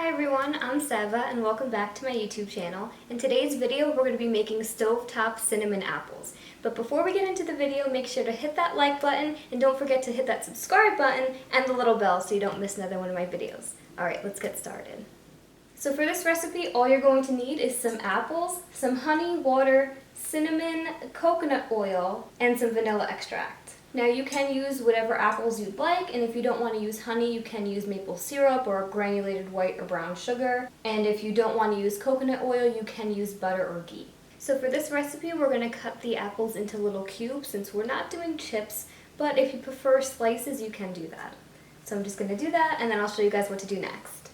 Hi everyone, I'm Sava and welcome back to my YouTube channel. In today's video we're going to be making stovetop cinnamon apples. But before we get into the video, make sure to hit that like button and don't forget to hit that subscribe button and the little bell so you don't miss another one of my videos. Alright, let's get started. So for this recipe, all you're going to need is some apples, some honey, water, cinnamon, coconut oil, and some vanilla extract. Now you can use whatever apples you'd like, and if you don't want to use honey, you can use maple syrup or granulated white or brown sugar. And if you don't want to use coconut oil, you can use butter or ghee. So for this recipe, we're going to cut the apples into little cubes since we're not doing chips, but if you prefer slices, you can do that. So I'm just going to do that, and then I'll show you guys what to do next.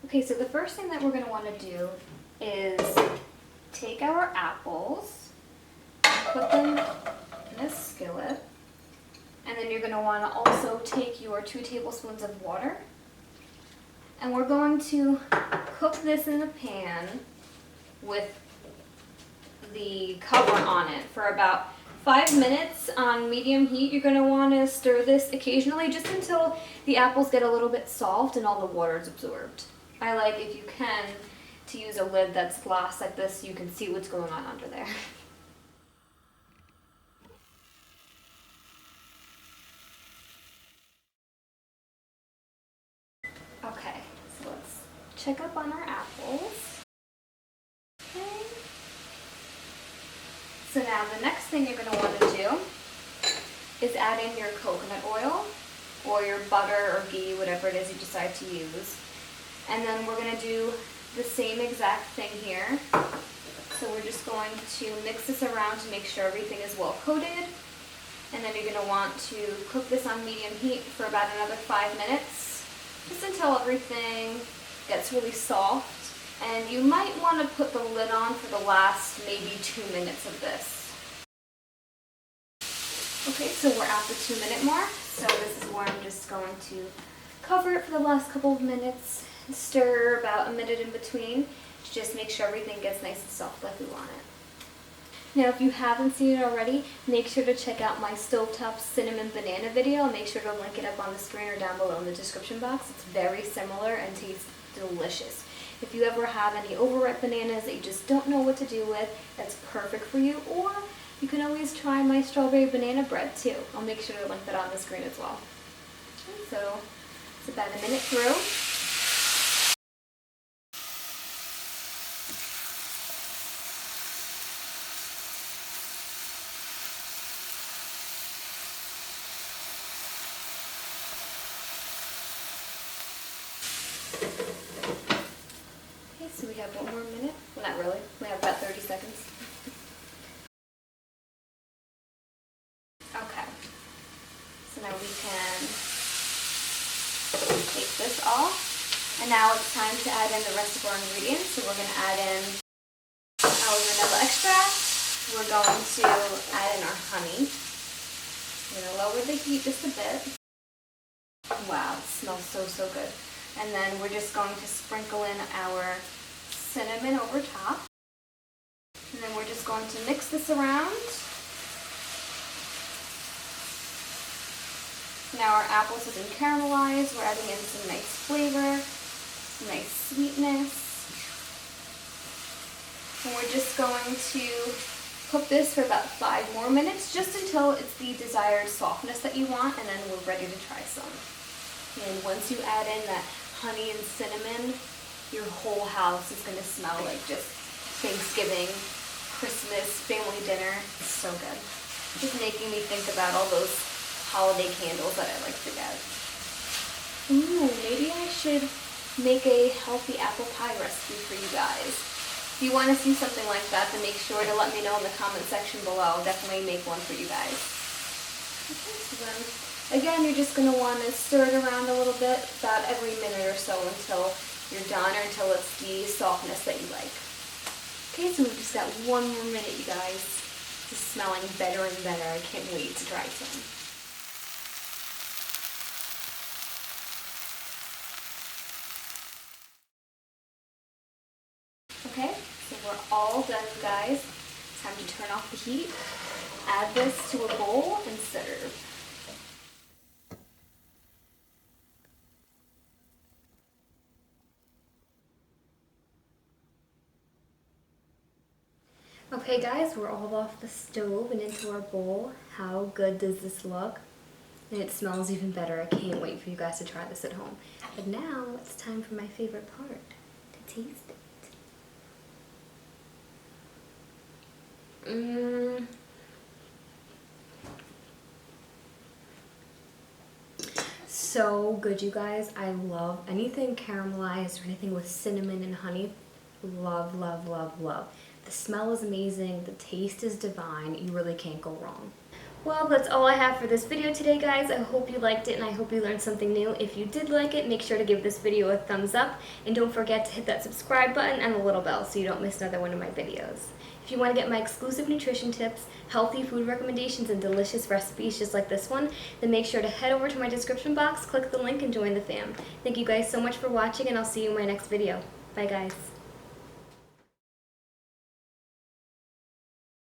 Okay, so the first thing that we're going to want to do is take our apples, put them in a skillet, and then you're going to want to also take your 2 tablespoons of water, and we're going to cook this in a pan with the cover on it for about 5 minutes on medium heat. You're going to want to stir this occasionally just until the apples get a little bit soft and all the water is absorbed. I like, if you can, to use a lid that's glass like this so you can see what's going on under there. Okay, so let's check up on our apples. Okay. So now the next thing you're going to want to do is add in your coconut oil or your butter or ghee, whatever it is you decide to use. And then we're going to do the same exact thing here. So we're just going to mix this around to make sure everything is well coated. And then you're going to want to cook this on medium heat for about another 5 minutes, just until everything gets really soft. And you might want to put the lid on for the last maybe 2 minutes of this. Okay, so we're at the 2-minute mark. So this is where I'm just going to cover it for the last couple of minutes. Stir about a minute in between to just make sure everything gets nice and soft like we want it. Now if you haven't seen it already, make sure to check out my stovetop cinnamon banana video. I'll make sure to link it up on the screen or down below in the description box. It's very similar and tastes delicious. If you ever have any overripe bananas that you just don't know what to do with, that's perfect for you. Or you can always try my strawberry banana bread too. I'll make sure to link that on the screen as well. So it's about a minute through. So we have 1 more minute. Well, not really. We have about 30 seconds. Okay. So now we can take this off. And now it's time to add in the rest of our ingredients. So we're going to add in our vanilla extract. We're going to add in our honey. I'm going to lower the heat just a bit. Wow, it smells so, so good. And then we're just going to sprinkle in our cinnamon over top. And then we're just going to mix this around. Now our apples have been caramelized. We're adding in some nice flavor, some nice sweetness. And we're just going to cook this for about 5 more minutes, just until it's the desired softness that you want, and then we're ready to try some. And once you add in that honey and cinnamon, your whole house is going to smell like just Thanksgiving, Christmas, family dinner. It's so good. Just making me think about all those holiday candles that I like to get. Ooh, maybe I should make a healthy apple pie recipe for you guys. If you want to see something like that, then make sure to let me know in the comment section below. I'll definitely make one for you guys. Okay, so then again, you're just going to want to stir it around a little bit, about every minute or so until you're done, or until it's the softness that you like. Okay, so we've just got 1 more minute, you guys. This is smelling better and better. I can't wait to try some. Okay, so we're all done, guys. Time to turn off the heat. Add this to a bowl and serve. Okay guys, we're all off the stove and into our bowl. How good does this look? And it smells even better. I can't wait for you guys to try this at home. But now it's time for my favorite part, to taste it. So good, you guys. I love anything caramelized or anything with cinnamon and honey. Love, love, love, love. The smell is amazing. The taste is divine. You really can't go wrong. Well, that's all I have for this video today, guys. I hope you liked it and I hope you learned something new. If you did like it, make sure to give this video a thumbs up and don't forget to hit that subscribe button and the little bell so you don't miss another one of my videos. If you want to get my exclusive nutrition tips, healthy food recommendations, and delicious recipes just like this one, then make sure to head over to my description box, click the link, and join the fam. Thank you guys so much for watching, and I'll see you in my next video. Bye, guys.